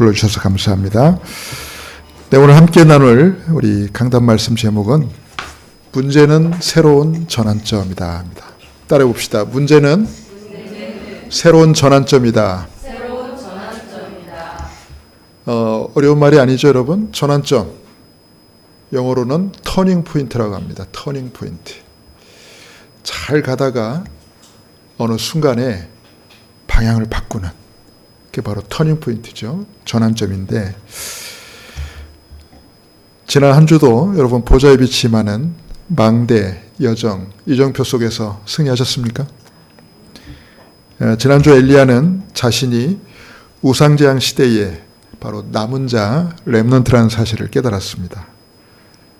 불러주셔서 감사합니다. 네, 오늘 함께 나눌 우리 강단 말씀 제목은 문제는 새로운 전환점이다. 따라해 봅시다. 문제는 새로운 전환점이다. 어려운 말이 아니죠, 여러분. 전환점. 영어로는 터닝 포인트라고 합니다. 터닝 포인트. 잘 가다가 어느 순간에 방향을 바꾸는, 그게 바로 터닝 포인트죠. 전환점인데, 지난 한 주도 여러분 보좌의 빛이 많은 망대, 여정, 이정표 속에서 승리하셨습니까? 지난주 엘리야는 자신이 우상제양 시대에 바로 남은 자 렘넌트라는 사실을 깨달았습니다.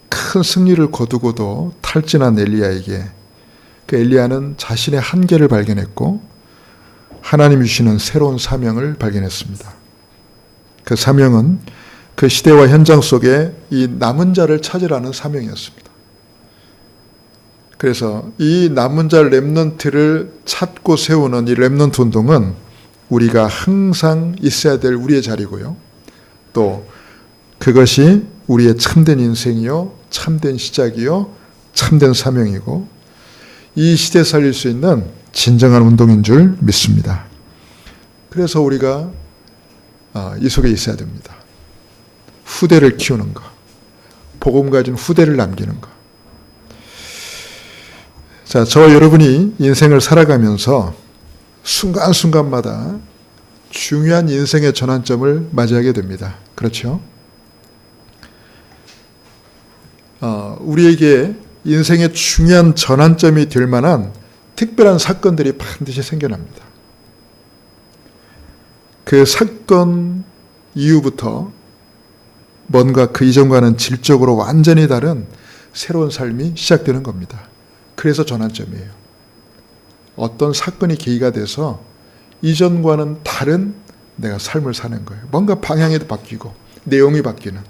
큰 승리를 거두고도 탈진한 엘리야에게 그 엘리야는 자신의 한계를 발견했고 하나님이 주시는 새로운 사명을 발견했습니다. 그 사명은 그 시대와 현장 속에 이 남은 자를 찾으라는 사명이었습니다. 그래서 이 남은 자 렘넌트를 찾고 세우는 이 렘넌트 운동은 우리가 항상 있어야 될 우리의 자리고요. 또 그것이 우리의 참된 인생이요, 참된 시작이요, 참된 사명이고 이 시대에 살릴 수 있는 진정한 운동인 줄 믿습니다. 그래서 우리가 이 속에 있어야 됩니다. 후대를 키우는 것, 복음 가진 후대를 남기는 것. 자, 저와 여러분이 인생을 살아가면서 순간순간마다 중요한 인생의 전환점을 맞이하게 됩니다. 그렇죠? 우리에게 인생의 중요한 전환점이 될 만한 특별한 사건들이 반드시 생겨납니다. 그 사건 이후부터 뭔가 그 이전과는 질적으로 완전히 다른 새로운 삶이 시작되는 겁니다. 그래서 전환점이에요. 어떤 사건이 계기가 돼서 이전과는 다른 내가 삶을 사는 거예요. 뭔가 방향이 바뀌고 내용이 바뀌는.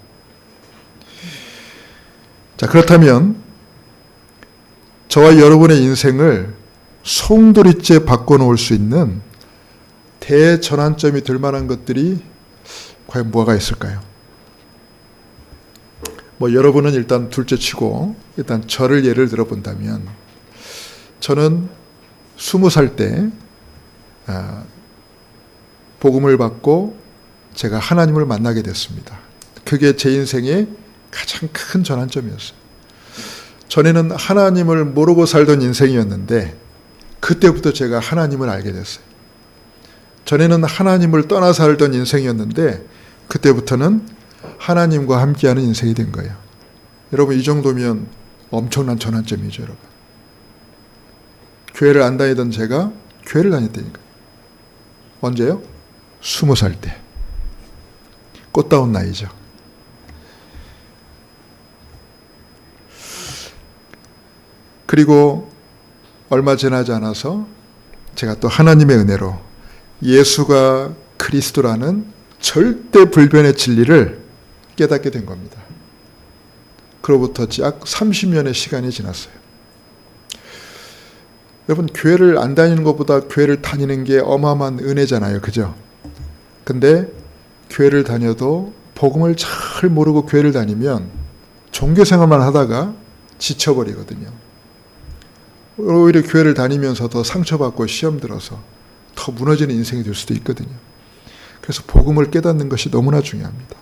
자, 그렇다면 저와 여러분의 인생을 송두리째 바꿔놓을 수 있는 대전환점이 될 만한 것들이 과연 뭐가 있을까요? 여러분은 일단 둘째 치고 일단 저를 예를 들어본다면 저는 20살 때 복음을 받고 제가 하나님을 만나게 됐습니다. 그게 제 인생의 가장 큰 전환점이었어요. 전에는 하나님을 모르고 살던 인생이었는데 그때부터 제가 하나님을 알게 됐어요. 전에는 하나님을 떠나 살던 인생이었는데 그때부터는 하나님과 함께하는 인생이 된 거예요. 여러분, 이 정도면 엄청난 전환점이죠, 여러분. 교회를 안 다니던 제가 교회를 다녔다니까요. 언제요? 20살 때. 꽃다운 나이죠. 그리고 얼마 지나지 않아서 제가 또 하나님의 은혜로 예수가 그리스도라는 절대 불변의 진리를 깨닫게 된 겁니다. 그로부터 약 30년의 시간이 지났어요. 여러분, 교회를 안 다니는 것보다 교회를 다니는 게 어마어마한 은혜잖아요. 그죠? 근데 교회를 다녀도 복음을 잘 모르고 교회를 다니면 종교생활만 하다가 지쳐버리거든요. 오히려 교회를 다니면서 더 상처받고 시험 들어서 더 무너지는 인생이 될 수도 있거든요. 그래서 복음을 깨닫는 것이 너무나 중요합니다.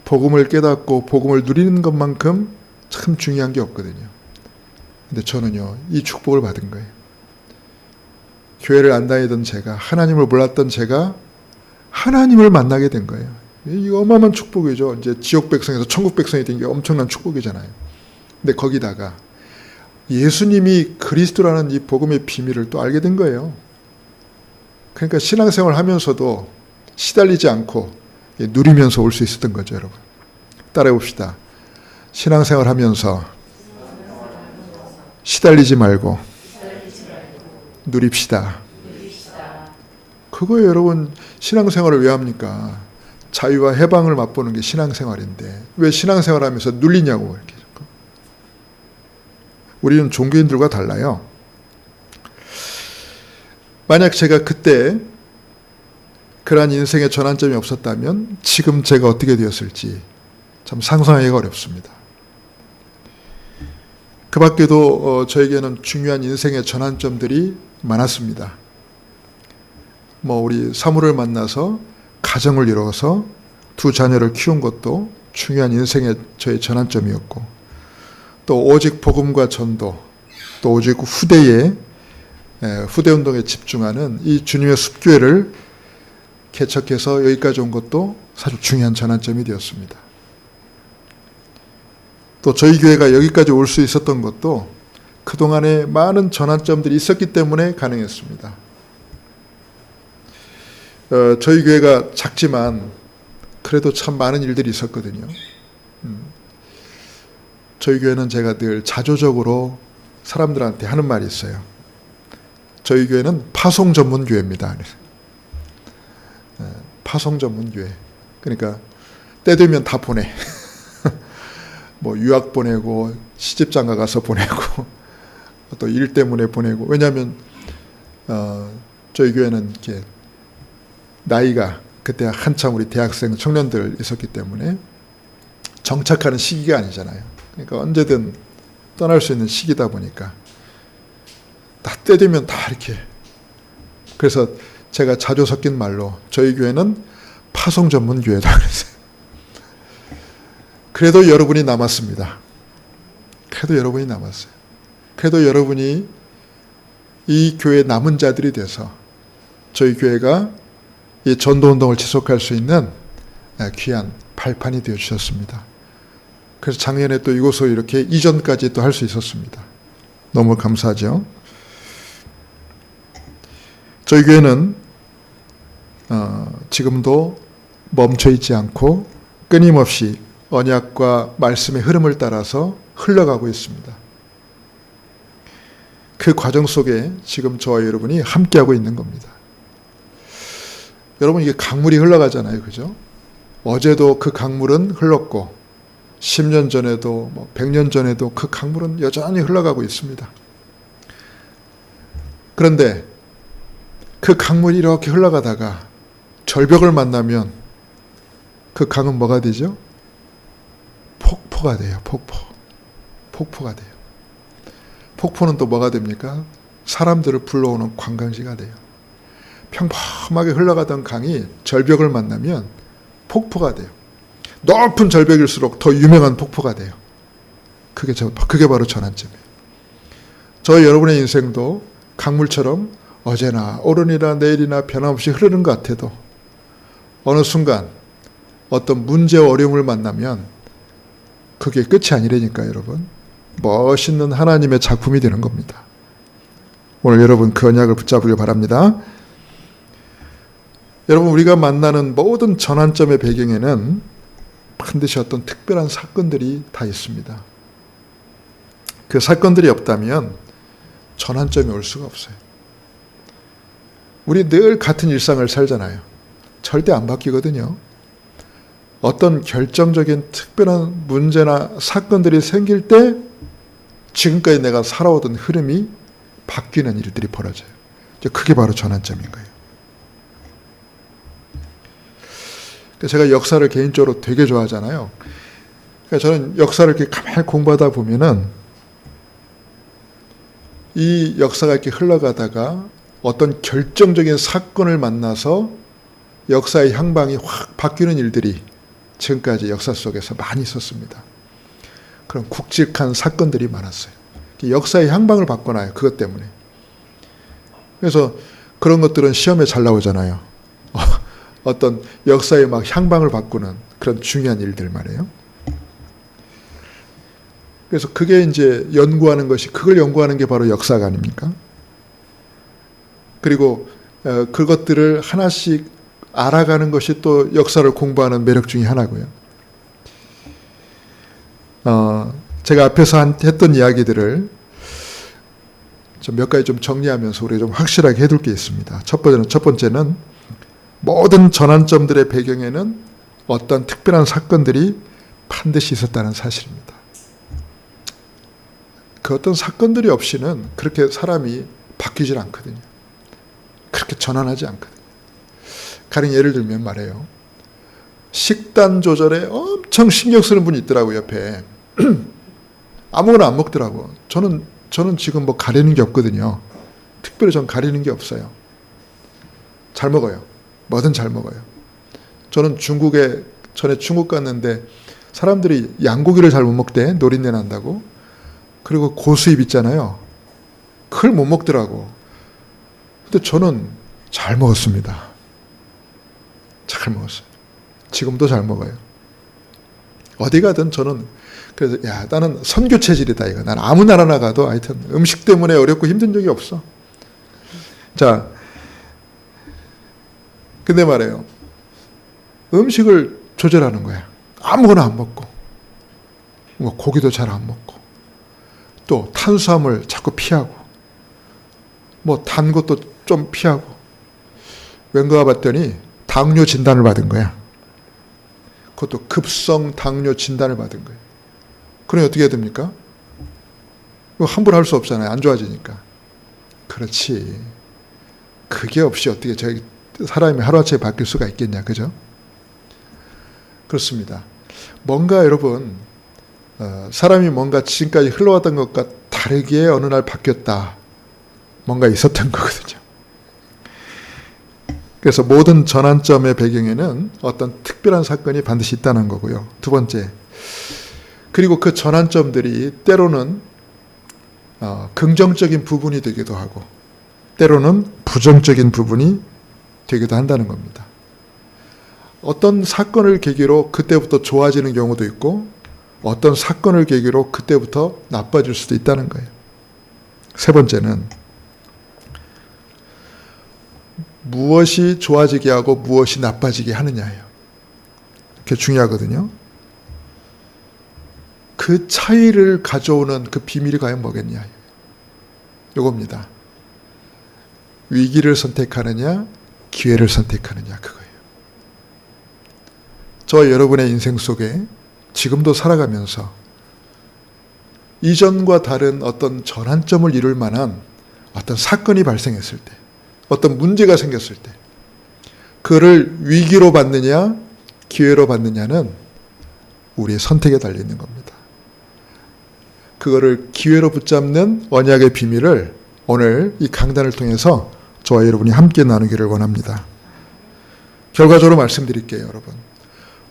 복음을 깨닫고 복음을 누리는 것만큼 참 중요한 게 없거든요. 근데 저는요, 이 축복을 받은 거예요. 교회를 안 다니던 제가, 하나님을 몰랐던 제가 하나님을 만나게 된 거예요. 이거 어마어마한 축복이죠. 이제 지옥 백성에서 천국 백성이 된 게 엄청난 축복이잖아요. 근데 거기다가 예수님이 그리스도라는 이 복음의 비밀을 또 알게 된 거예요. 그러니까 신앙생활 하면서도 시달리지 않고 누리면서 올 수 있었던 거죠, 여러분. 따라해 봅시다. 신앙생활 하면서 시달리지 말고 누립시다. 그거예요, 여러분. 신앙생활을 왜 합니까? 자유와 해방을 맛보는 게 신앙생활인데 왜 신앙생활 하면서 눌리냐고. 이렇게. 우리는 종교인들과 달라요. 만약 제가 그때 그러한 인생의 전환점이 없었다면 지금 제가 어떻게 되었을지 참 상상하기가 어렵습니다. 그 밖에도 저에게는 중요한 인생의 전환점들이 많았습니다. 우리 사모를 만나서 가정을 이루어서 두 자녀를 키운 것도 중요한 인생의 저의 전환점이었고, 또 오직 복음과 전도, 또 오직 후대운동에 집중하는 이 주님의 숲교회를 개척해서 여기까지 온 것도 사실 중요한 전환점이 되었습니다. 또 저희 교회가 여기까지 올 수 있었던 것도 그동안에 많은 전환점들이 있었기 때문에 가능했습니다. 저희 교회가 작지만 그래도 참 많은 일들이 있었거든요. 저희 교회는 제가 늘 자조적으로 사람들한테 하는 말이 있어요. 저희 교회는 파송 전문 교회입니다. 파송 전문 교회. 그러니까 때 되면 다 보내. 유학 보내고 시집장가 가서 보내고 또 일 때문에 보내고. 왜냐하면 저희 교회는 이렇게 나이가 그때 한참 우리 대학생 청년들 있었기 때문에 정착하는 시기가 아니잖아요. 그러니까 언제든 떠날 수 있는 시기다 보니까 다 때 되면 다 이렇게. 그래서 제가 자주 섞인 말로 저희 교회는 파송 전문 교회다 그랬어요. 그래도 여러분이 남았습니다. 그래도 여러분이 남았어요. 그래도 여러분이 이 교회 남은 자들이 돼서 저희 교회가 이 전도운동을 지속할 수 있는 귀한 발판이 되어주셨습니다. 그래서 작년에 또 이곳으로 이렇게 이전까지 또 할 수 있었습니다. 너무 감사하죠. 저희 교회는 지금도 멈춰있지 않고 끊임없이 언약과 말씀의 흐름을 따라서 흘러가고 있습니다. 그 과정 속에 지금 저와 여러분이 함께하고 있는 겁니다. 여러분, 이게 강물이 흘러가잖아요. 그죠? 어제도 그 강물은 흘렀고 10년 전에도 100년 전에도 그 강물은 여전히 흘러가고 있습니다. 그런데 그 강물이 이렇게 흘러가다가 절벽을 만나면 그 강은 뭐가 되죠? 폭포가 돼요. 폭포가 돼요. 폭포는 또 뭐가 됩니까? 사람들을 불러오는 관광지가 돼요. 평범하게 흘러가던 강이 절벽을 만나면 폭포가 돼요. 높은 절벽일수록 더 유명한 폭포가 돼요. 그게 바로 전환점이에요. 저희 여러분의 인생도 강물처럼 어제나 오늘이나 내일이나 변함없이 흐르는 것 같아도 어느 순간 어떤 문제와 어려움을 만나면 그게 끝이 아니라니까 여러분. 멋있는 하나님의 작품이 되는 겁니다. 오늘 여러분 그 언약을 붙잡으길 바랍니다. 여러분, 우리가 만나는 모든 전환점의 배경에는 반드시 어떤 특별한 사건들이 다 있습니다. 그 사건들이 없다면 전환점이 올 수가 없어요. 우리 늘 같은 일상을 살잖아요. 절대 안 바뀌거든요. 어떤 결정적인 특별한 문제나 사건들이 생길 때 지금까지 내가 살아오던 흐름이 바뀌는 일들이 벌어져요. 그게 바로 전환점인 거예요. 제가 역사를 개인적으로 되게 좋아하잖아요. 저는 역사를 이렇게 가만히 공부하다 보면은 이 역사가 이렇게 흘러가다가 어떤 결정적인 사건을 만나서 역사의 향방이 확 바뀌는 일들이 지금까지 역사 속에서 많이 있었습니다. 그런 굵직한 사건들이 많았어요. 역사의 향방을 바꿔놔요. 그것 때문에. 그래서 그런 것들은 시험에 잘 나오잖아요. 어떤 역사의 막 향방을 바꾸는 그런 중요한 일들 말이에요. 그래서 그게 이제 그걸 연구하는 게 바로 역사가 아닙니까? 그리고 그것들을 하나씩 알아가는 것이 또 역사를 공부하는 매력 중에 하나고요. 제가 앞에서 했던 이야기들을 좀 몇 가지 좀 정리하면서 우리 좀 확실하게 해둘 게 있습니다. 첫 번째는 모든 전환점들의 배경에는 어떤 특별한 사건들이 반드시 있었다는 사실입니다. 그 어떤 사건들이 없이는 그렇게 사람이 바뀌질 않거든요. 그렇게 전환하지 않거든요. 가령 예를 들면 말해요. 식단 조절에 엄청 신경 쓰는 분이 있더라고요, 옆에. 아무거나 안 먹더라고. 저는 지금 뭐 가리는 게 없거든요. 특별히 전 가리는 게 없어요. 잘 먹어요. 뭐든 잘 먹어요. 저는 전에 중국 갔는데 사람들이 양고기를 잘 못 먹대. 노린내 난다고. 그리고 고수입 있잖아요. 그걸 못 먹더라고. 근데 저는 잘 먹었습니다. 잘 먹었어요. 지금도 잘 먹어요. 어디 가든 저는 그래서 나는 선교 체질이다 이거. 난 아무 나라나 가도 하여튼 음식 때문에 어렵고 힘든 적이 없어. 자, 근데 말이에요. 음식을 조절하는 거야. 아무거나 안 먹고, 뭐 고기도 잘 안 먹고, 또 탄수화물 자꾸 피하고, 뭐 단 것도 좀 피하고. 왠가 봤더니 당뇨 진단을 받은 거야. 그것도 급성 당뇨 진단을 받은 거예요. 그럼 어떻게 해야 됩니까? 함부로 할 수 없잖아요. 안 좋아지니까. 그렇지. 그게 없이 어떻게 사람이 하루아침에 바뀔 수가 있겠냐. 그죠? 그렇습니다. 뭔가 여러분 사람이 뭔가 지금까지 흘러왔던 것과 다르게 어느 날 바뀌었다. 뭔가 있었던 거거든요. 그래서 모든 전환점의 배경에는 어떤 특별한 사건이 반드시 있다는 거고요. 두 번째, 그리고 그 전환점들이 때로는 긍정적인 부분이 되기도 하고 때로는 부정적인 부분이 되기도 한다는 겁니다. 어떤 사건을 계기로 그때부터 좋아지는 경우도 있고 어떤 사건을 계기로 그때부터 나빠질 수도 있다는 거예요. 세 번째는 무엇이 좋아지게 하고 무엇이 나빠지게 하느냐예요. 그게 중요하거든요. 그 차이를 가져오는 그 비밀이 과연 뭐겠냐. 이겁니다. 위기를 선택하느냐 기회를 선택하느냐 그거예요. 저와 여러분의 인생 속에 지금도 살아가면서 이전과 다른 어떤 전환점을 이룰 만한 어떤 사건이 발생했을 때 어떤 문제가 생겼을 때 그를 위기로 받느냐 기회로 받느냐는 우리의 선택에 달려있는 겁니다. 그거를 기회로 붙잡는 언약의 비밀을 오늘 이 강단을 통해서 저와 여러분이 함께 나누기를 원합니다. 결과적으로 말씀드릴게요, 여러분.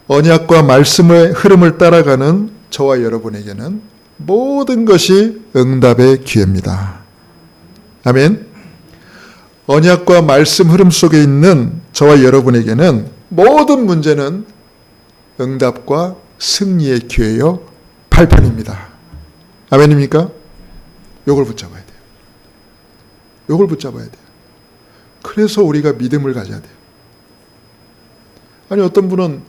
언약과 말씀의 흐름을 따라가는 저와 여러분에게는 모든 것이 응답의 기회입니다. 아멘. 언약과 말씀 흐름 속에 있는 저와 여러분에게는 모든 문제는 응답과 승리의 기회요, 발판입니다. 아멘입니까? 요걸 붙잡아야 돼요. 요걸 붙잡아야 돼요. 그래서 우리가 믿음을 가져야 돼요. 아니 어떤 분은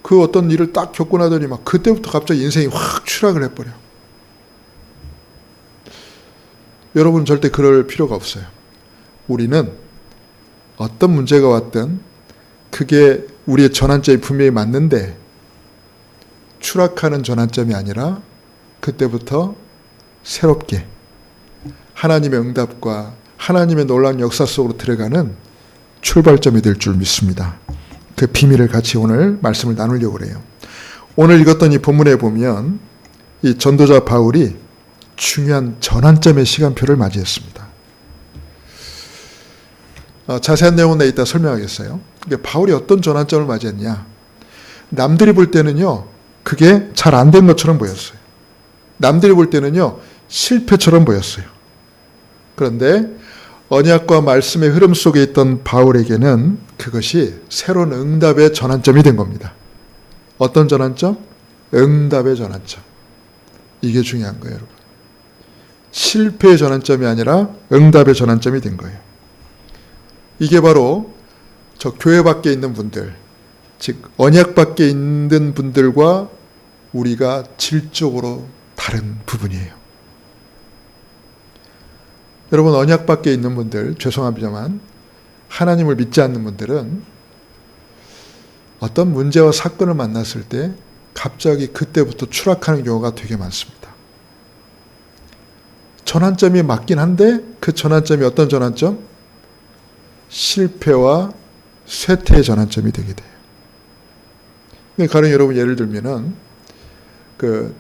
그 어떤 일을 딱 겪고 나더니 막 그때부터 갑자기 인생이 확 추락을 해버려. 여러분 절대 그럴 필요가 없어요. 우리는 어떤 문제가 왔든 그게 우리의 전환점이 분명히 맞는데 추락하는 전환점이 아니라 그때부터 새롭게 하나님의 응답과 하나님의 놀라운 역사 속으로 들어가는 출발점이 될 줄 믿습니다. 그 비밀을 같이 오늘 말씀을 나누려고 그래요. 오늘 읽었던 이 본문에 보면 이 전도자 바울이 중요한 전환점의 시간표를 맞이했습니다. 자세한 내용은 이따 설명하겠어요. 바울이 어떤 전환점을 맞이했냐. 남들이 볼 때는요. 그게 잘 안 된 것처럼 보였어요. 남들이 볼 때는요. 실패처럼 보였어요. 그런데 언약과 말씀의 흐름 속에 있던 바울에게는 그것이 새로운 응답의 전환점이 된 겁니다. 어떤 전환점? 응답의 전환점. 이게 중요한 거예요, 여러분. 실패의 전환점이 아니라 응답의 전환점이 된 거예요. 이게 바로 저 교회 밖에 있는 분들, 즉 언약 밖에 있는 분들과 우리가 질적으로 다른 부분이에요. 여러분 언약 밖에 있는 분들, 죄송합니다만 하나님을 믿지 않는 분들은 어떤 문제와 사건을 만났을 때 갑자기 그때부터 추락하는 경우가 되게 많습니다. 전환점이 맞긴 한데 그 전환점이 어떤 전환점? 실패와 쇠퇴의 전환점이 되게 돼요. 가령 여러분 예를 들면은 그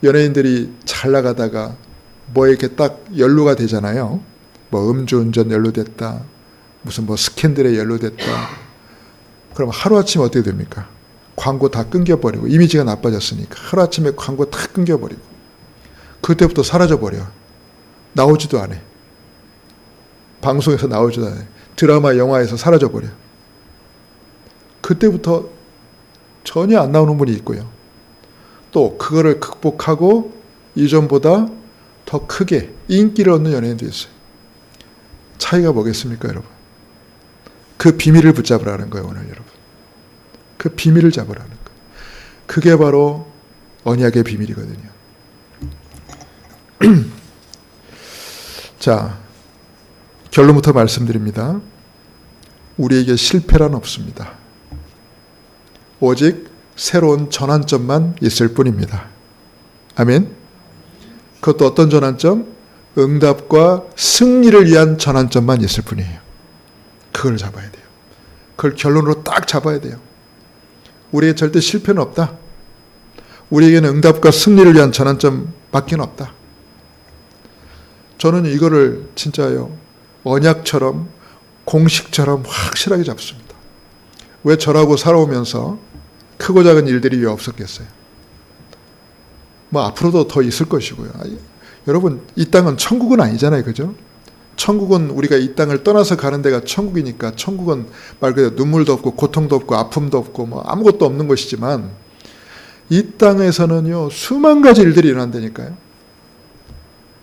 연예인들이 잘 나가다가 뭐 이렇게 딱 연루가 되잖아요. 뭐 음주운전 연루됐다. 무슨 뭐 스캔들에 연루됐다. 그럼 하루아침에 어떻게 됩니까? 광고 다 끊겨버리고 이미지가 나빠졌으니까 하루아침에 광고 다 끊겨버리고 그때부터 사라져버려. 나오지도 않아. 방송에서 나오지도 않아. 드라마, 영화에서 사라져버려. 그때부터 전혀 안 나오는 분이 있고요. 또 그거를 극복하고 이전보다 더 크게 인기를 얻는 연예인도 있어요. 차이가 뭐겠습니까, 여러분? 그 비밀을 붙잡으라는 거예요, 오늘 여러분. 그 비밀을 잡으라는 거예요. 그게 바로 언약의 비밀이거든요. 자, 결론부터 말씀드립니다. 우리에게 실패란 없습니다. 오직 새로운 전환점만 있을 뿐입니다. 아멘. 그것도 어떤 전환점? 응답과 승리를 위한 전환점만 있을 뿐이에요. 그걸 잡아야 돼요. 그걸 결론으로 딱 잡아야 돼요. 우리에게 절대 실패는 없다. 우리에게는 응답과 승리를 위한 전환점밖에 없다. 저는 이거를 진짜요, 언약처럼 공식처럼 확실하게 잡습니다. 왜 저라고 살아오면서 크고 작은 일들이 왜 없었겠어요? 뭐 앞으로도 더 있을 것이고요. 여러분, 이 땅은 천국은 아니잖아요. 그죠? 천국은 우리가 이 땅을 떠나서 가는 데가 천국이니까 천국은 말 그대로 눈물도 없고 고통도 없고 아픔도 없고 뭐 아무것도 없는 것이지만 이 땅에서는요, 수만 가지 일들이 일어난다니까요.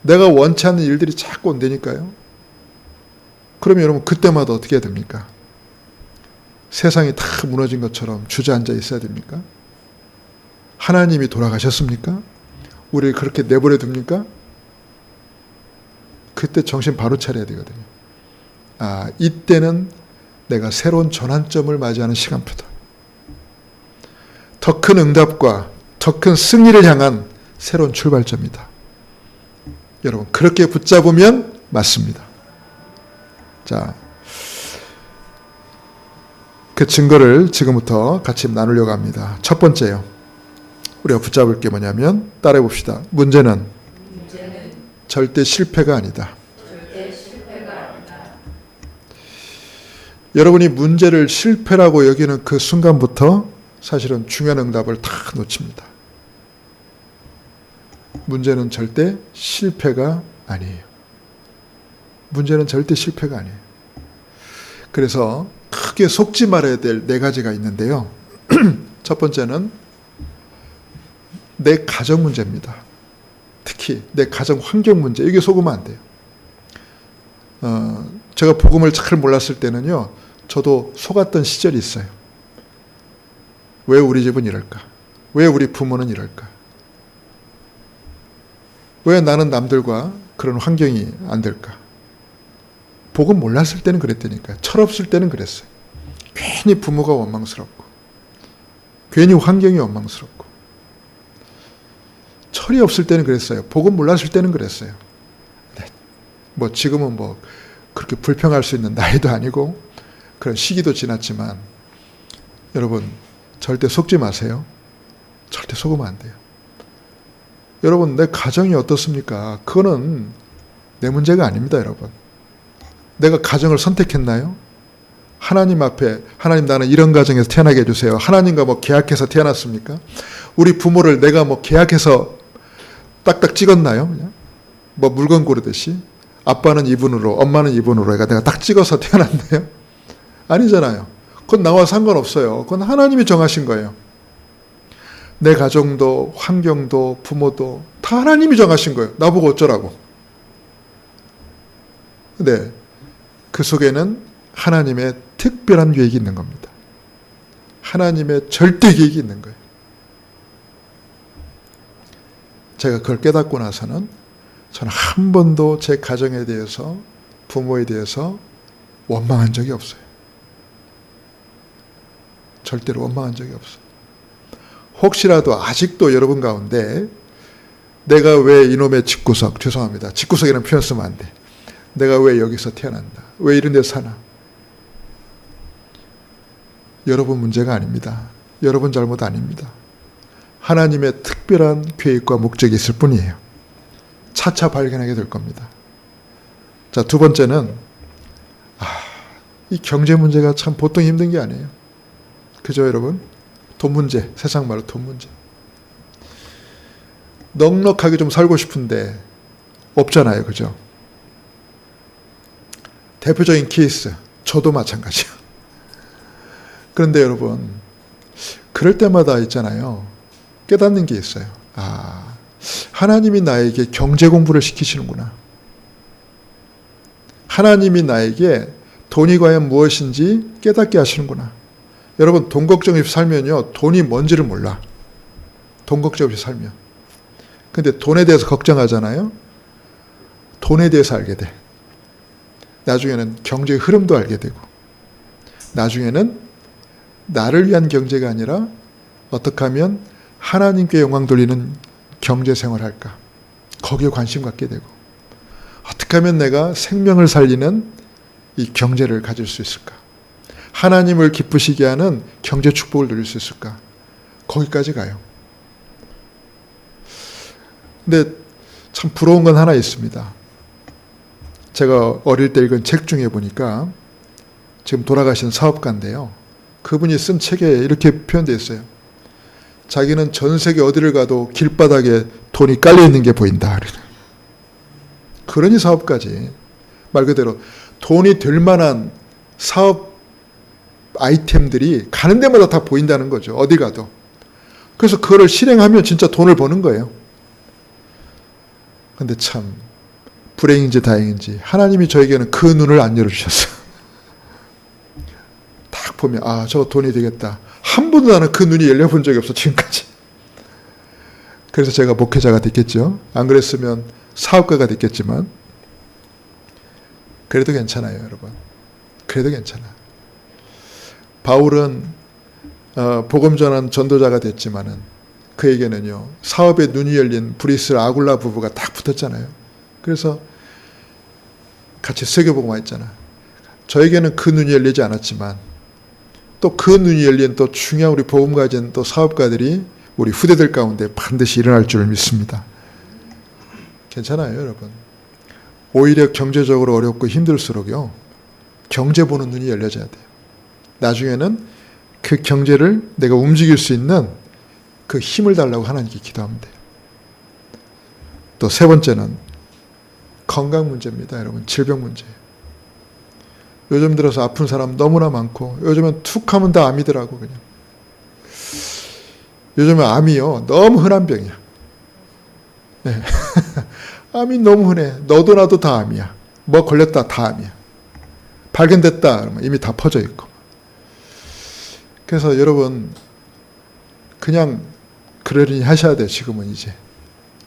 내가 원치 않는 일들이 자꾸 온다니까요. 그러면 여러분 그때마다 어떻게 해야 됩니까? 세상이 다 무너진 것처럼 주저앉아 있어야 됩니까? 하나님이 돌아가셨습니까? 우리를 그렇게 내버려 둡니까? 그때 정신 바로 차려야 되거든요. 아, 이때는 내가 새로운 전환점을 맞이하는 시간표다. 더 큰 응답과 더 큰 승리를 향한 새로운 출발점이다. 여러분, 그렇게 붙잡으면 맞습니다. 자, 그 증거를 지금부터 같이 나누려고 합니다. 첫 번째요. 우리가 붙잡을 게 뭐냐면, 따라해 봅시다. 문제는 절대 실패가 아니다. 여러분이 문제를 실패라고 여기는 그 순간부터 사실은 중요한 응답을 다 놓칩니다. 문제는 절대 실패가 아니에요. 문제는 절대 실패가 아니에요. 그래서 크게 속지 말아야 될 네 가지가 있는데요. 첫 번째는 내 가정 문제입니다. 특히 내 가정 환경 문제, 이게 속으면 안 돼요. 제가 복음을 잘 몰랐을 때는요, 저도 속았던 시절이 있어요. 왜 우리 집은 이럴까? 왜 우리 부모는 이럴까? 왜 나는 남들과 그런 환경이 안 될까? 복음 몰랐을 때는 그랬다니까요. 철없을 때는 그랬어요. 괜히 부모가 원망스럽고, 괜히 환경이 원망스럽고, 철이 없을 때는 그랬어요. 복음 몰랐을 때는 그랬어요. 네. 뭐 지금은 뭐 그렇게 불평할 수 있는 나이도 아니고 그런 시기도 지났지만, 여러분 절대 속지 마세요. 절대 속으면 안 돼요. 여러분, 내 가정이 어떻습니까? 그거는 내 문제가 아닙니다, 여러분. 내가 가정을 선택했나요? 하나님 앞에, 하나님 나는 이런 가정에서 태어나게 해주세요. 하나님과 뭐 계약해서 태어났습니까? 우리 부모를 내가 뭐 계약해서 딱딱 찍었나요? 그냥? 뭐 물건 고르듯이 아빠는 이분으로, 엄마는 이분으로 내가 딱 찍어서 태어났나요? 아니잖아요. 그건 나와 상관없어요. 그건 하나님이 정하신 거예요. 내 가정도 환경도 부모도 다 하나님이 정하신 거예요. 나보고 어쩌라고. 네, 그 속에는 하나님의 특별한 계획이 있는 겁니다. 하나님의 절대 계획이 있는 거예요. 제가 그걸 깨닫고 나서는 저는 한 번도 제 가정에 대해서, 부모에 대해서 원망한 적이 없어요. 절대로 원망한 적이 없어요. 혹시라도 아직도 여러분 가운데 내가 왜 이놈의 집구석, 죄송합니다. 집구석이라는 표현 쓰면 안 돼. 내가 왜 여기서 태어난다. 왜 이런 데서 사나. 여러분 문제가 아닙니다. 여러분 잘못 아닙니다. 하나님의 특별한 계획과 목적이 있을 뿐이에요. 차차 발견하게 될 겁니다. 자, 두 번째는 이 경제 문제가 참 보통 힘든 게 아니에요. 그죠, 여러분? 돈 문제, 세상 말로 돈 문제. 넉넉하게 좀 살고 싶은데 없잖아요, 그죠? 대표적인 케이스, 저도 마찬가지야. 그런데 여러분, 그럴 때마다 있잖아요. 깨닫는 게 있어요. 하나님이 나에게 경제 공부를 시키시는구나. 하나님이 나에게 돈이 과연 무엇인지 깨닫게 하시는구나. 여러분, 돈 걱정 없이 살면요, 돈이 뭔지를 몰라. 돈 걱정 없이 살면. 근데 돈에 대해서 걱정하잖아요. 돈에 대해서 알게 돼. 나중에는 경제의 흐름도 알게 되고, 나중에는 나를 위한 경제가 아니라 어떻게 하면 하나님께 영광 돌리는 경제 생활을 할까, 거기에 관심 갖게 되고, 어떻게 하면 내가 생명을 살리는 이 경제를 가질 수 있을까, 하나님을 기쁘시게 하는 경제 축복을 누릴 수 있을까, 거기까지 가요. 근데 참 부러운 건 하나 있습니다. 제가 어릴 때 읽은 책 중에 보니까 지금 돌아가신 사업가인데요. 그분이 쓴 책에 이렇게 표현되어 있어요. 자기는 전 세계 어디를 가도 길바닥에 돈이 깔려 있는 게 보인다. 그러니 사업가지. 말 그대로 돈이 될 만한 사업 아이템들이 가는 데마다 다 보인다는 거죠. 어디 가도. 그래서 그거를 실행하면 진짜 돈을 버는 거예요. 근데 참 불행인지 다행인지 하나님이 저에게는 그 눈을 안 열어주셨어요. 딱 보면 저거 돈이 되겠다. 한 번도 나는 그 눈이 열려본 적이 없어, 지금까지. 그래서 제가 목회자가 됐겠죠. 안 그랬으면 사업가가 됐겠지만 그래도 괜찮아요, 여러분. 그래도 괜찮아. 바울은 복음 전한 전도자가 됐지만은 그에게는요, 사업에 눈이 열린 브리스 아굴라 부부가 딱 붙었잖아요. 그래서 같이 세계복음화 했잖아. 저에게는 그 눈이 열리지 않았지만 또 그 눈이 열린 또 중요한 우리 복음 가진 또 사업가들이 우리 후대들 가운데 반드시 일어날 줄을 믿습니다. 괜찮아요, 여러분. 오히려 경제적으로 어렵고 힘들수록요, 경제 보는 눈이 열려져야 돼요. 나중에는 그 경제를 내가 움직일 수 있는 그 힘을 달라고 하나님께 기도하면 돼요. 또 세 번째는 건강 문제입니다, 여러분. 질병 문제예요. 요즘 들어서 아픈 사람 너무나 많고, 요즘은 툭 하면 다 암이더라고, 그냥. 요즘은 암이요, 너무 흔한 병이야. 네. 암이 너무 흔해. 너도 나도 다 암이야. 뭐 걸렸다 다 암이야. 발견됐다 그러면 이미 다 퍼져 있고. 그래서 여러분, 그냥 그러려니 하셔야 돼요, 지금은 이제.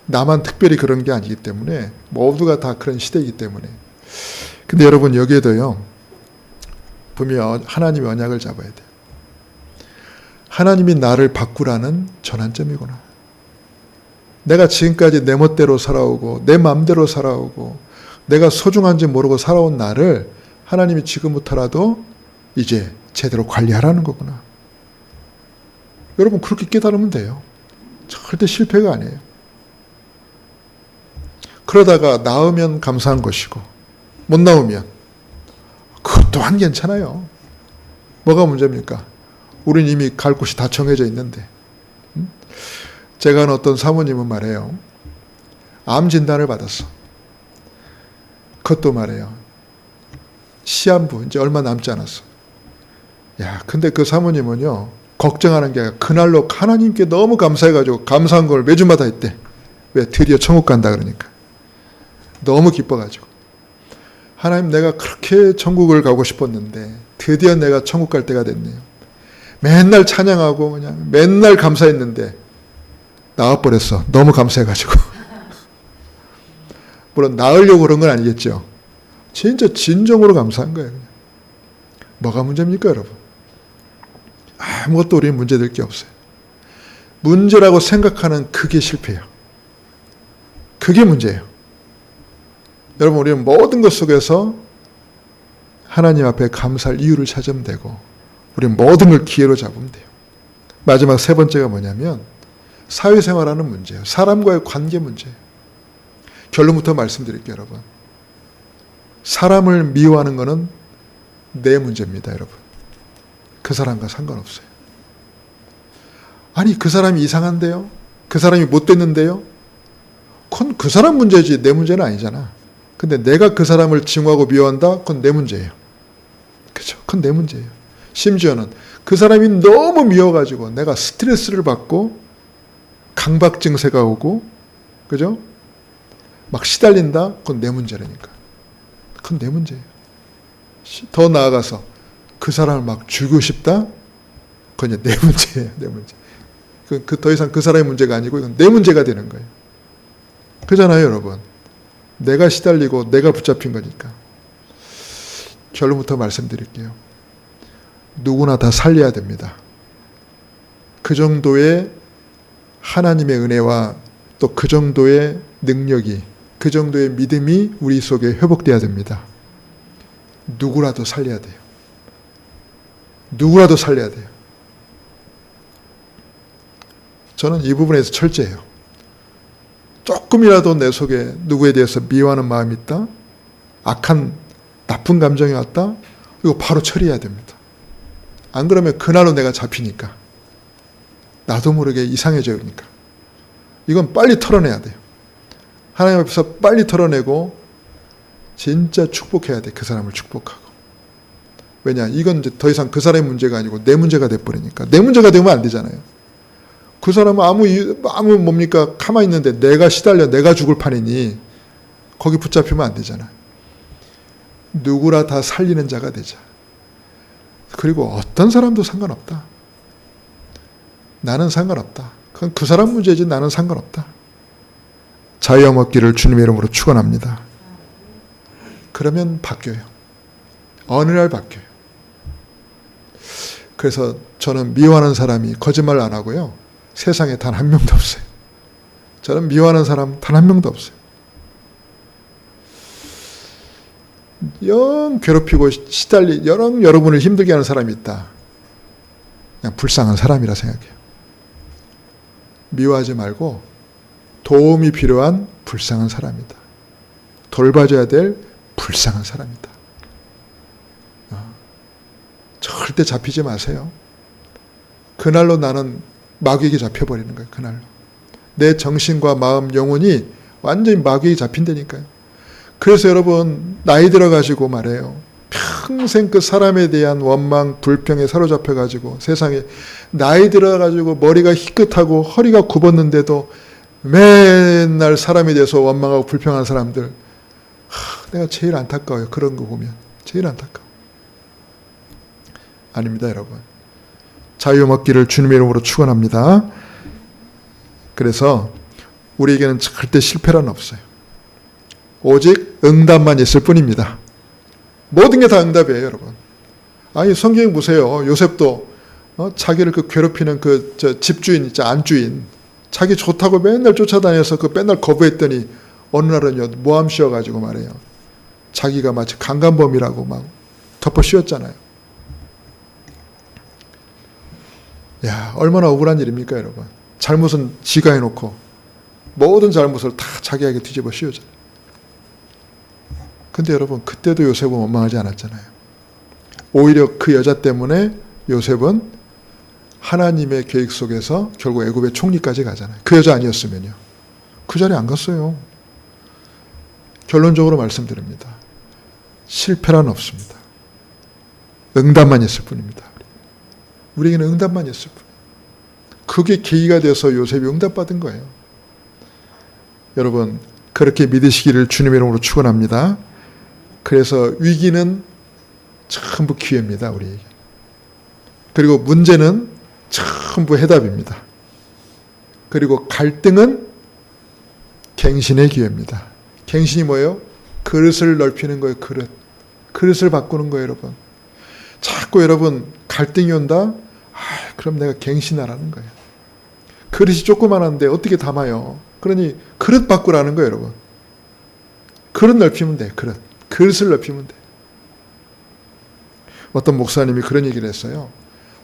나만 특별히 그런 게 아니기 때문에, 모두가 다 그런 시대이기 때문에. 근데 여러분, 여기에도요, 분명 하나님의 언약을 잡아야 돼요. 하나님이 나를 바꾸라는 전환점이구나. 내가 지금까지 내 멋대로 살아오고 내 마음대로 살아오고 내가 소중한지 모르고 살아온 나를 하나님이 지금부터라도 이제 제대로 관리하라는 거구나. 여러분, 그렇게 깨달으면 돼요. 절대 실패가 아니에요. 그러다가 나으면 감사한 것이고 못 나오면 그것 또한 괜찮아요. 뭐가 문제입니까? 우린 이미 갈 곳이 다 정해져 있는데. 제가 아는 어떤 사모님은 말해요. 암 진단을 받았어. 그것도 말해요. 시한부 이제 얼마 남지 않았어. 야, 근데 그 사모님은요, 걱정하는 게 그날로 하나님께 너무 감사해가지고 감사한 걸 매주마다 했대. 왜? 드디어 천국 간다 그러니까. 너무 기뻐가지고. 하나님, 내가 그렇게 천국을 가고 싶었는데 드디어 내가 천국 갈 때가 됐네요. 맨날 찬양하고 그냥 맨날 감사했는데 나와버렸어. 너무 감사해가지고. 물론 나으려고 그런 건 아니겠죠. 진짜 진정으로 감사한 거예요. 그냥. 뭐가 문제입니까, 여러분? 아무것도 우리는 문제될 게 없어요. 문제라고 생각하는 그게 실패예요. 그게 문제예요. 여러분, 우리는 모든 것 속에서 하나님 앞에 감사할 이유를 찾으면 되고, 우리는 모든 걸 기회로 잡으면 돼요. 마지막 세 번째가 뭐냐면 사회생활하는 문제예요. 사람과의 관계 문제예요. 결론부터 말씀드릴게요, 여러분. 사람을 미워하는 것은 내 문제입니다, 여러분. 그 사람과 상관없어요. 아니, 그 사람이 이상한데요? 그 사람이 못됐는데요? 그건 그 사람 문제지 내 문제는 아니잖아. 근데 내가 그 사람을 증오하고 미워한다? 그건 내 문제예요. 그죠? 그건 내 문제예요. 심지어는 그 사람이 너무 미워가지고 내가 스트레스를 받고 강박 증세가 오고, 그죠? 막 시달린다? 그건 내 문제라니까. 그건 내 문제예요. 더 나아가서 그 사람을 막 죽이고 싶다? 그건 이제 내 문제예요. 내 문제. 더 이상 그 사람의 문제가 아니고 이건 내 문제가 되는 거예요. 그잖아요, 여러분. 내가 시달리고 내가 붙잡힌 거니까. 결론부터 말씀드릴게요. 누구나 다 살려야 됩니다. 그 정도의 하나님의 은혜와 또 그 정도의 능력이, 그 정도의 믿음이 우리 속에 회복돼야 됩니다. 누구라도 살려야 돼요. 누구라도 살려야 돼요. 저는 이 부분에서 철저해요. 조금이라도 내 속에 누구에 대해서 미워하는 마음이 있다, 악한 나쁜 감정이 왔다, 이거 바로 처리해야 됩니다. 안 그러면 그날로 내가 잡히니까, 나도 모르게 이상해져요. 그러니까 이건 빨리 털어내야 돼요. 하나님 앞에서 빨리 털어내고 진짜 축복해야 돼. 그 사람을 축복하고. 왜냐, 이건 이제 더 이상 그 사람의 문제가 아니고 내 문제가 돼버리니까. 내 문제가 되면 안 되잖아요. 그 사람은 아무 뭡니까, 가만히 있는데 내가 시달려 내가 죽을 판이니 거기 붙잡히면 안 되잖아. 누구라 다 살리는 자가 되자. 그리고 어떤 사람도 상관없다. 나는 상관없다. 그건 그 사람 문제지 나는 상관없다. 자유 얻기를 주님의 이름으로 축원합니다. 그러면 바뀌어요. 어느 날 바뀌어요. 그래서 저는 미워하는 사람이 거짓말 안 하고요. 세상에 단 한 명도 없어요. 저는 미워하는 사람 단 한 명도 없어요. 영 괴롭히고 여러분을 힘들게 하는 사람이 있다. 그냥 불쌍한 사람이라 생각해요. 미워하지 말고 도움이 필요한 불쌍한 사람이다. 돌봐줘야 될 불쌍한 사람이다. 절대 잡히지 마세요. 그날로 나는 마귀에게 잡혀버리는 거예요. 그날로. 내 정신과 마음, 영혼이 완전히 마귀에게 잡힌다니까요. 그래서 여러분, 나이 들어가지고 말해요. 평생 그 사람에 대한 원망, 불평에 사로잡혀가지고 세상에 나이 들어가지고 머리가 희끗하고 허리가 굽었는데도 맨날 사람에 대해서 원망하고 불평하는 사람들, 내가 제일 안타까워요. 그런 거 보면 제일 안타까워. 아닙니다, 여러분. 자유 얻기를 주님의 이름으로 축원합니다. 그래서 우리에게는 절대 실패란 없어요. 오직 응답만 있을 뿐입니다. 모든 게 다 응답이에요, 여러분. 아니, 성경 보세요. 요셉도 자기를 괴롭히는 집주인 있죠, 안주인. 자기 좋다고 맨날 쫓아다녀서 맨날 거부했더니 어느 날은 모함 씌워가지고 말해요. 자기가 마치 강간범이라고 막 덮어 씌웠잖아요. 야, 얼마나 억울한 일입니까, 여러분. 잘못은 지가 해놓고 모든 잘못을 다 자기에게 뒤집어 씌우잖아요. 근데 여러분, 그때도 요셉은 원망하지 않았잖아요. 오히려 그 여자 때문에 요셉은 하나님의 계획 속에서 결국 애굽의 총리까지 가잖아요. 그 여자 아니었으면요. 그 자리에 안 갔어요. 결론적으로 말씀드립니다. 실패란 없습니다. 응답만 있을 뿐입니다. 우리에게는 응답만 있을 뿐. 그게 계기가 돼서 요셉이 응답받은 거예요. 여러분, 그렇게 믿으시기를 주님의 이름으로 축원합니다. 그래서 위기는 전부 기회입니다, 우리에게. 그리고 문제는 전부 해답입니다. 그리고 갈등은 갱신의 기회입니다. 갱신이 뭐예요? 그릇을 넓히는 거예요, 그릇. 그릇을 바꾸는 거예요, 여러분. 자꾸 여러분 갈등이 온다? 그럼 내가 갱신하라는 거예요. 그릇이 조그만한데 어떻게 담아요? 그러니 그릇 바꾸라는 거예요, 여러분. 그릇 넓히면 돼, 그릇을 넓히면 돼. 어떤 목사님이 그런 얘기를 했어요.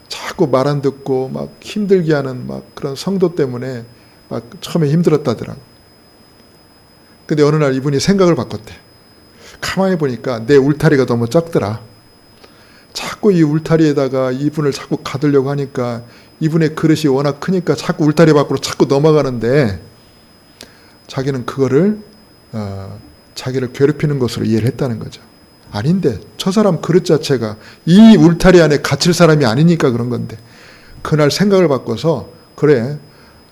자꾸 말 안 듣고 막 힘들게 하는 막 그런 성도 때문에 막 처음에 힘들었다더라고. 근데 어느 날 이분이 생각을 바꿨대. 가만히 보니까 내 울타리가 너무 작더라. 자꾸 이 울타리에다가 이분을 자꾸 가두려고 하니까 이분의 그릇이 워낙 크니까 자꾸 울타리 밖으로 자꾸 넘어가는데 자기는 그거를 자기를 괴롭히는 것으로 이해를 했다는 거죠. 아닌데 저 사람 그릇 자체가 이 울타리 안에 갇힐 사람이 아니니까 그런 건데 그날 생각을 바꿔서 그래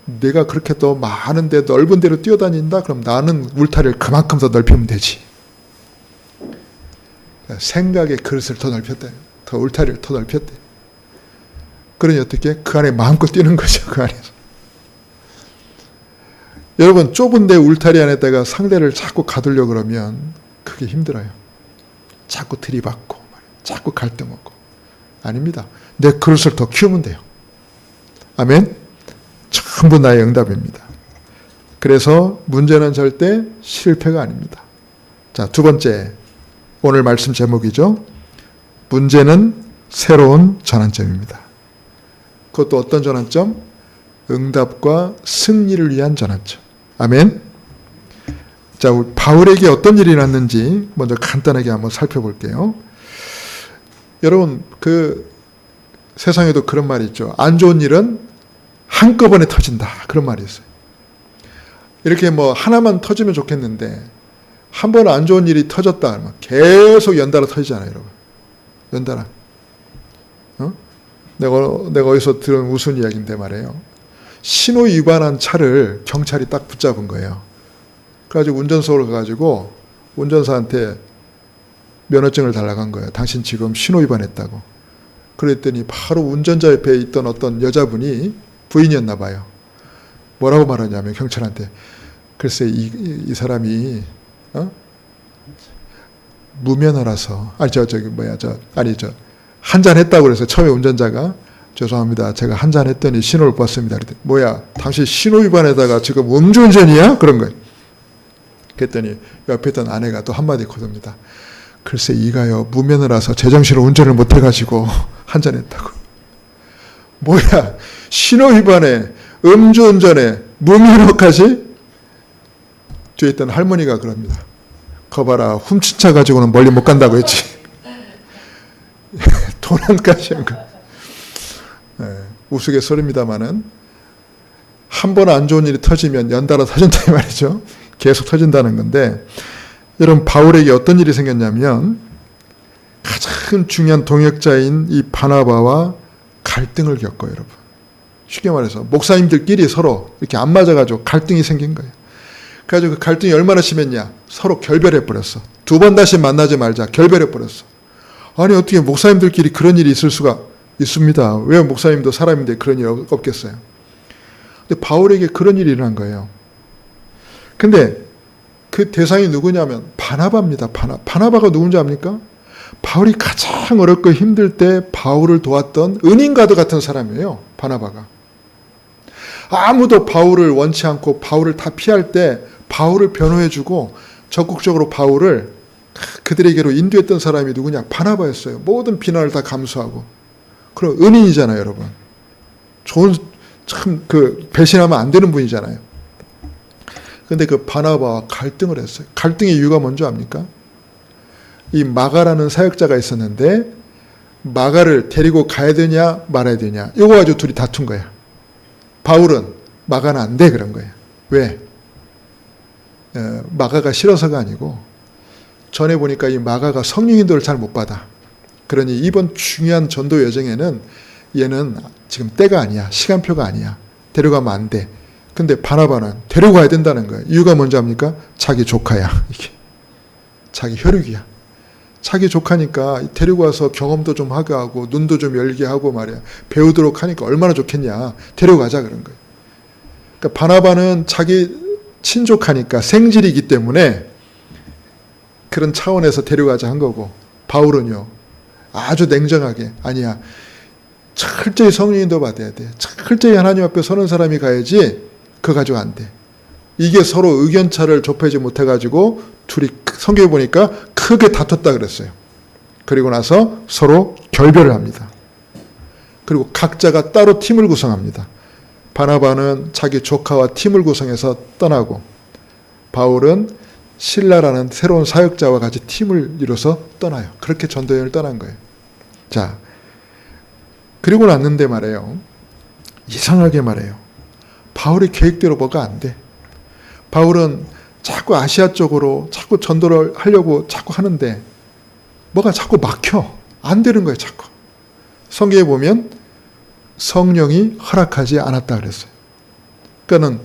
내가 그렇게 또 많은데 넓은 데로 뛰어다닌다? 그럼 나는 울타리를 그만큼 더 넓히면 되지. 생각의 그릇을 더 넓혔다. 더 울타리를 더 넓혔대. 그러니 어떻게? 그 안에 마음껏 뛰는 거죠. 그 안에서. 여러분 좁은 데 울타리 안에다가 상대를 자꾸 가두려고 그러면 그게 힘들어요. 자꾸 들이받고 자꾸 갈등하고. 아닙니다. 내 그릇을 더 키우면 돼요. 아멘? 전부 나의 응답입니다. 그래서 문제는 절대 실패가 아닙니다. 자, 두 번째 오늘 말씀 제목이죠. 문제는 새로운 전환점입니다. 그것도 어떤 전환점? 응답과 승리를 위한 전환점. 아멘. 자, 바울에게 어떤 일이 났는지 먼저 간단하게 한번 살펴볼게요. 여러분, 그 세상에도 그런 말이 있죠. 안 좋은 일은 한꺼번에 터진다. 그런 말이 있어요. 이렇게 뭐 하나만 터지면 좋겠는데 한 번 안 좋은 일이 터졌다 하면 계속 연달아 터지잖아요, 여러분. 연달아. 내가 어디서 들은 우스운 이야기인데 말이에요. 신호 위반한 차를 경찰이 딱 붙잡은 거예요. 그래가지고 운전석으로 가가지고 운전사한테 면허증을 달라고 한 거예요. 당신 지금 신호 위반했다고. 그랬더니 바로 운전자 옆에 있던 어떤 여자분이 부인이었나 봐요. 뭐라고 말하냐면 경찰한테 글쎄 이 사람이 무면허라서 한잔 했다고 그래서 처음에 운전자가 죄송합니다. 제가 한잔 했더니 신호를 봤습니다. 그랬더니 뭐야 당신 신호 위반에다가 지금 음주운전이야? 그런 거예요. 그랬더니 옆에 있던 아내가 또 한마디 거둡니다. 글쎄 이가요 무면허라서 제정신으로 운전을 못해가지고 한잔 했다고. 뭐야 신호 위반에 음주운전에 무면허까지? 뒤에 있던 할머니가 그럽니다. 거봐라 훔친 차 가지고는 멀리 못 간다고 했지. 도난까지 한 거. 우스갯소리입니다마는 한 번 안 좋은 일이 터지면 연달아 터진다 이 말이죠. 계속 터진다는 건데 여러분 바울에게 어떤 일이 생겼냐면 가장 중요한 동역자인 이 바나바와 갈등을 겪어요. 여러분. 쉽게 말해서 목사님들끼리 서로 이렇게 안 맞아가지고 갈등이 생긴 거예요. 그래가지고 그 갈등이 얼마나 심했냐. 서로 결별해버렸어. 두 번 다시 만나지 말자. 결별해버렸어. 아니 어떻게 목사님들끼리 그런 일이 있을 수가 있습니다. 왜 목사님도 사람인데 그런 일이 없겠어요. 근데 바울에게 그런 일이 일어난 거예요. 근데 그 대상이 누구냐면 바나바입니다. 바나바가 누군지 압니까? 바울이 가장 어렵고 힘들 때 바울을 도왔던 은인과도 같은 사람이에요. 바나바가. 아무도 바울을 원치 않고 바울을 다 피할 때 바울을 변호해주고 적극적으로 바울을 그들에게로 인도했던 사람이 누구냐? 바나바였어요. 모든 비난을 다 감수하고. 그럼 은인이잖아요, 여러분. 좋은, 참, 배신하면 안 되는 분이잖아요. 근데 그 바나바와 갈등을 했어요. 갈등의 이유가 뭔지 압니까? 이 마가라는 사역자가 있었는데, 마가를 데리고 가야 되냐, 말아야 되냐. 이거 가지고 둘이 다툰 거야. 바울은 마가는 안 돼, 그런 거예요. 왜? 마가가 싫어서가 아니고, 전에 보니까 이 마가가 성령 인도를 잘 못 받아. 그러니 이번 중요한 전도 여정에는 얘는 지금 때가 아니야. 시간표가 아니야. 데려가면 안 돼. 근데 바나바는 데려가야 된다는 거예요. 이유가 뭔지 압니까? 자기 조카야. 이게. 자기 혈육이야. 자기 조카니까 데리고 와서 경험도 좀 하게 하고 눈도 좀 열게 하고 말이야. 배우도록 하니까 얼마나 좋겠냐. 데려가자 그런 거예요. 그러니까 바나바는 자기 친족하니까 생질이기 때문에 그런 차원에서 데려가자 한 거고 바울은요. 아주 냉정하게 아니야. 철저히 성령인도 받아야 돼. 철저히 하나님 앞에 서는 사람이 가야지 그거 가지고 안 돼. 이게 서로 의견차를 좁혀지 못해가지고 둘이 성경에 보니까 크게 다퉜다 그랬어요. 그리고 나서 서로 결별을 합니다. 그리고 각자가 따로 팀을 구성합니다. 바나바는 자기 조카와 팀을 구성해서 떠나고 바울은 실라라는 새로운 사역자와 같이 팀을 이뤄서 떠나요. 그렇게 전도 여행을 떠난 거예요. 자, 그리고 났는데 말이에요. 이상하게 말해요. 바울의 계획대로 뭐가 안 돼. 바울은 자꾸 아시아 쪽으로 자꾸 전도를 하려고 자꾸 하는데 뭐가 자꾸 막혀. 안 되는 거예요, 자꾸. 성경에 보면 성령이 허락하지 않았다 그랬어요. 그러니까는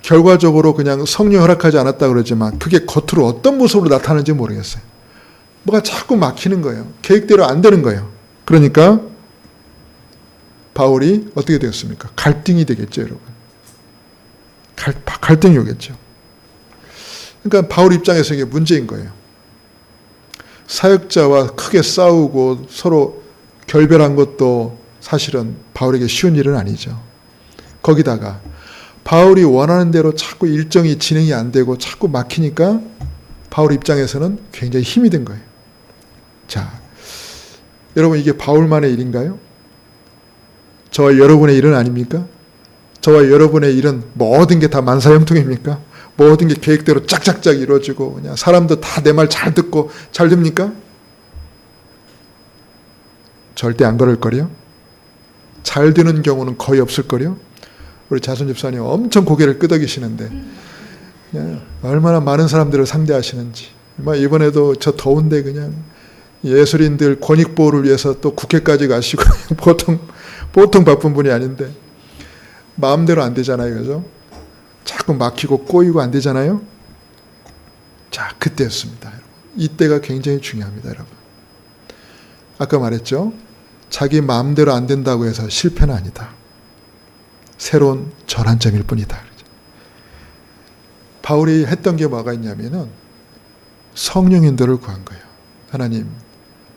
결과적으로 그냥 성령이 허락하지 않았다 그러지만 그게 겉으로 어떤 모습으로 나타나는지 모르겠어요. 뭐가 자꾸 막히는 거예요. 계획대로 안 되는 거예요. 그러니까 바울이 어떻게 되었습니까? 갈등이 되겠죠, 여러분. 갈등이 오겠죠. 그러니까 바울 입장에서 이게 문제인 거예요. 사역자와 크게 싸우고 서로 결별한 것도 사실은 바울에게 쉬운 일은 아니죠. 거기다가 바울이 원하는 대로 자꾸 일정이 진행이 안 되고 자꾸 막히니까 바울 입장에서는 굉장히 힘이 든 거예요. 자, 여러분 이게 바울만의 일인가요? 저와 여러분의 일은 아닙니까? 저와 여러분의 일은 모든 게 다 만사형통입니까? 모든 게 계획대로 짝짝짝 이루어지고 그냥 사람도 다 내 말 잘 듣고 잘 됩니까? 절대 안 그럴 거요. 잘 되는 경우는 거의 없을 거요. 우리 자손 집사님 엄청 고개를 끄덕이시는데 얼마나 많은 사람들을 상대하시는지. 이번에도 저 더운데 그냥 예술인들 권익보호를 위해서 또 국회까지 가시고 보통 바쁜 분이 아닌데 마음대로 안 되잖아요. 그죠? 자꾸 막히고 꼬이고 안 되잖아요. 자, 그때였습니다. 여러분. 이때가 굉장히 중요합니다. 여러분. 아까 말했죠. 자기 마음대로 안 된다고 해서 실패는 아니다. 새로운 전환점일 뿐이다. 바울이 했던 게 뭐가 있냐면은 성령 인도를 구한 거예요. 하나님,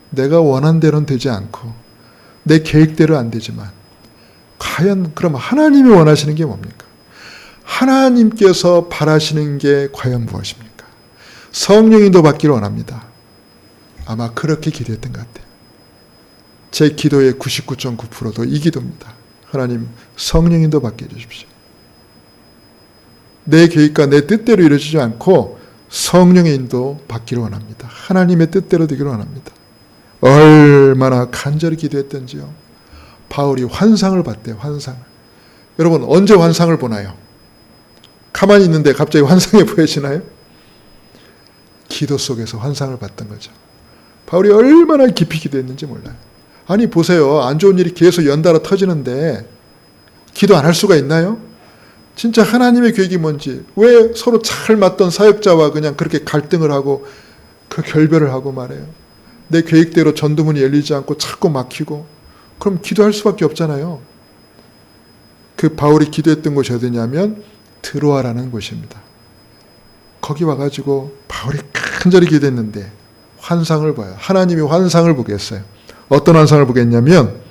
내가 원한 대로는 되지 않고 내 계획대로 안 되지만 과연 그럼 하나님이 원하시는 게 뭡니까? 하나님께서 바라시는 게 과연 무엇입니까? 성령 인도 받기를 원합니다. 아마 그렇게 기도했던 것 같아요. 제 기도의 99.9%도 이 기도입니다. 하나님, 성령 인도 받게 해주십시오. 내 계획과 내 뜻대로 이루어지지 않고 성령의 인도 받기를 원합니다. 하나님의 뜻대로 되기를 원합니다. 얼마나 간절히 기도했던지요. 바울이 환상을 봤대요. 환상을. 여러분 언제 환상을 보나요? 가만히 있는데 갑자기 환상이 보여지나요? 기도 속에서 환상을 봤던 거죠. 바울이 얼마나 깊이 기도했는지 몰라요. 아니 보세요. 안 좋은 일이 계속 연달아 터지는데 기도 안 할 수가 있나요? 진짜 하나님의 계획이 뭔지, 왜 서로 잘 맞던 사역자와 그냥 그렇게 갈등을 하고 그 결별을 하고 말해요. 내 계획대로 전도문이 열리지 않고 자꾸 막히고, 그럼 기도할 수밖에 없잖아요. 그 바울이 기도했던 곳이 어디냐면 드로아라는 곳입니다. 거기 와가지고 바울이 간절히 기도했는데 환상을 봐요. 하나님이 환상을 보게 했어요. 어떤 환상을 보게 했냐면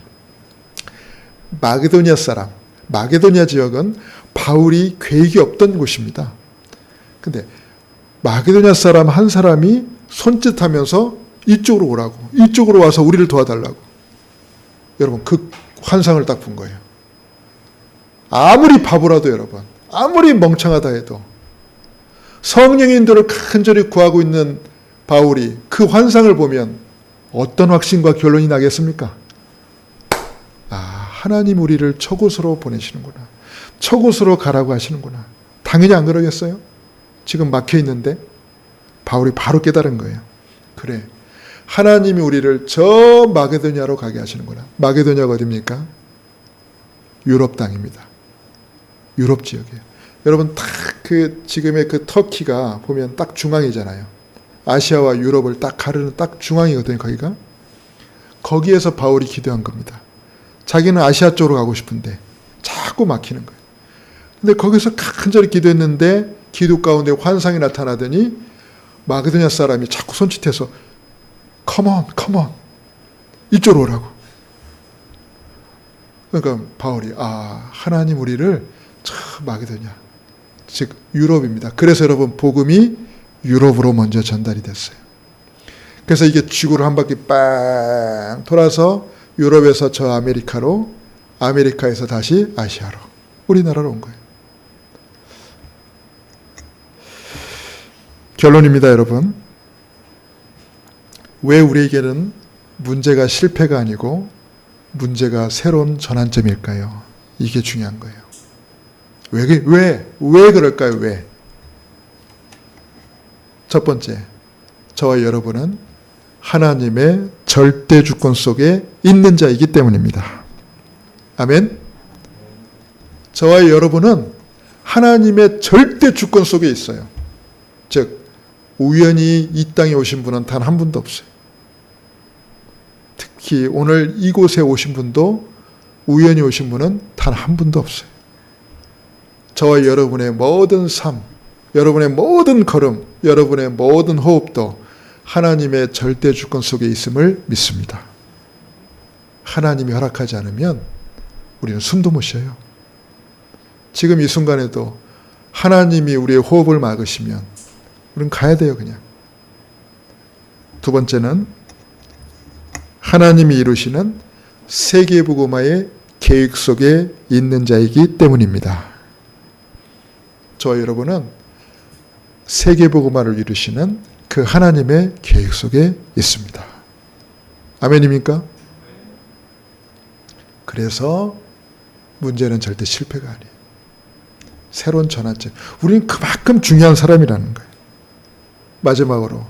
마게도니아 사람, 마게도니아 지역은 바울이 계획이 없던 곳입니다. 근데 마게도니아 사람 한 사람이 손짓하면서 이쪽으로 오라고, 이쪽으로 와서 우리를 도와달라고. 여러분 그 환상을 딱 본 거예요. 아무리 바보라도 여러분, 아무리 멍청하다 해도 성령의 인도를 간절히 구하고 있는 바울이 그 환상을 보면 어떤 확신과 결론이 나겠습니까? 아, 하나님 우리를 저곳으로 보내시는구나. 저곳으로 가라고 하시는구나. 당연히 안 그러겠어요? 지금 막혀 있는데 바울이 바로 깨달은 거예요. 그래, 하나님이 우리를 저 마게도냐로 가게 하시는구나. 마게도냐가 어디입니까? 유럽 땅입니다. 유럽 지역이에요. 여러분 딱 그 지금의 그 터키가 보면 딱 중앙이잖아요. 아시아와 유럽을 딱 가르는 딱 중앙이거든요. 거기가. 거기에서 바울이 기도한 겁니다. 자기는 아시아 쪽으로 가고 싶은데 자꾸 막히는 거예요. 근데 거기서 간절히 기도했는데 기도 가운데 환상이 나타나더니 마게도냐 사람이 자꾸 손짓해서 Come on 이쪽으로 오라고. 그러니까 바울이 하나님 우리를 저 마게도냐, 즉 유럽입니다. 그래서 여러분 복음이 유럽으로 먼저 전달이 됐어요. 그래서 이게 지구를 한 바퀴 빵 돌아서 유럽에서 저 아메리카로, 아메리카에서 다시 아시아로, 우리나라로 온 거예요. 결론입니다, 여러분. 왜 우리에게는 문제가 실패가 아니고 문제가 새로운 전환점일까요? 이게 중요한 거예요. 왜 그럴까요? 왜? 첫 번째, 저와 여러분은 하나님의 절대 주권 속에 있는 자이기 때문입니다. 아멘? 저와 여러분은 하나님의 절대 주권 속에 있어요. 즉, 우연히 이 땅에 오신 분은 단 한 분도 없어요. 특히 오늘 이곳에 오신 분도, 우연히 오신 분은 단 한 분도 없어요. 저와 여러분의 모든 삶, 여러분의 모든 걸음, 여러분의 모든 호흡도 하나님의 절대 주권 속에 있음을 믿습니다. 하나님이 허락하지 않으면 우리는 숨도 못 쉬어요. 지금 이 순간에도 하나님이 우리의 호흡을 막으시면 우리는 가야 돼요, 그냥. 두 번째는 하나님이 이루시는 세계복음화의 계획 속에 있는 자이기 때문입니다. 저와 여러분은 세계복음화를 이루시는 그 하나님의 계획 속에 있습니다. 아멘입니까? 그래서 문제는 절대 실패가 아니에요. 새로운 전환점. 우리는 그만큼 중요한 사람이라는 거예요. 마지막으로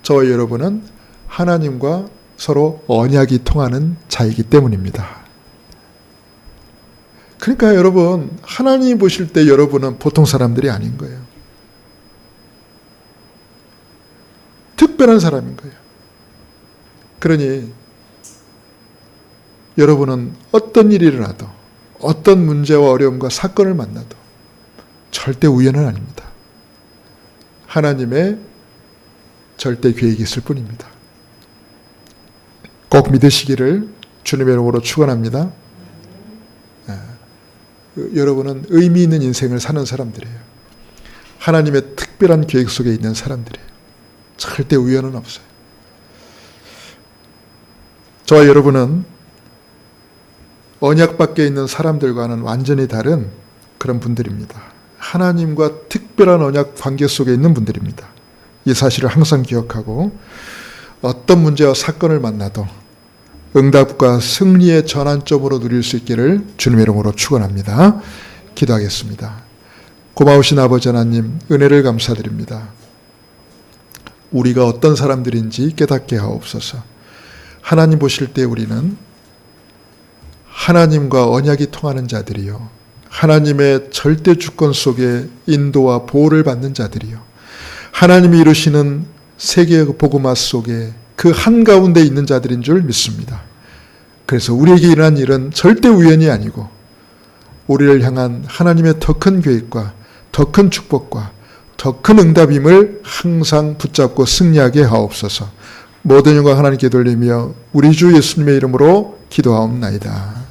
저와 여러분은 하나님과 서로 언약이 통하는 자이기 때문입니다. 그러니까 여러분, 하나님 보실 때 여러분은 보통 사람들이 아닌 거예요. 특별한 사람인 거예요. 그러니 여러분은 어떤 일이 일어나도, 어떤 문제와 어려움과 사건을 만나도 절대 우연은 아닙니다. 하나님의 절대 계획이 있을 뿐입니다. 꼭 믿으시기를 주님의 이름으로 축원합니다. 여러분은 의미 있는 인생을 사는 사람들이에요. 하나님의 특별한 계획 속에 있는 사람들이에요. 절대 우연은 없어요. 저와 여러분은 언약 밖에 있는 사람들과는 완전히 다른 그런 분들입니다. 하나님과 특별한 언약 관계 속에 있는 분들입니다. 이 사실을 항상 기억하고 어떤 문제와 사건을 만나도 응답과 승리의 전환점으로 누릴 수 있기를 주님의 이름으로 축원합니다. 기도하겠습니다. 고마우신 아버지 하나님, 은혜를 감사드립니다. 우리가 어떤 사람들인지 깨닫게 하옵소서. 하나님 보실 때 우리는 하나님과 언약이 통하는 자들이요, 하나님의 절대 주권 속에 인도와 보호를 받는 자들이요, 하나님이 이루시는 세계 복음화 속에 그 한가운데 있는 자들인 줄 믿습니다. 그래서 우리에게 일어난 일은 절대 우연이 아니고 우리를 향한 하나님의 더 큰 계획과 더 큰 축복과 더 큰 응답임을 항상 붙잡고 승리하게 하옵소서. 모든 영광 하나님께 돌리며 우리 주 예수님의 이름으로 기도하옵나이다.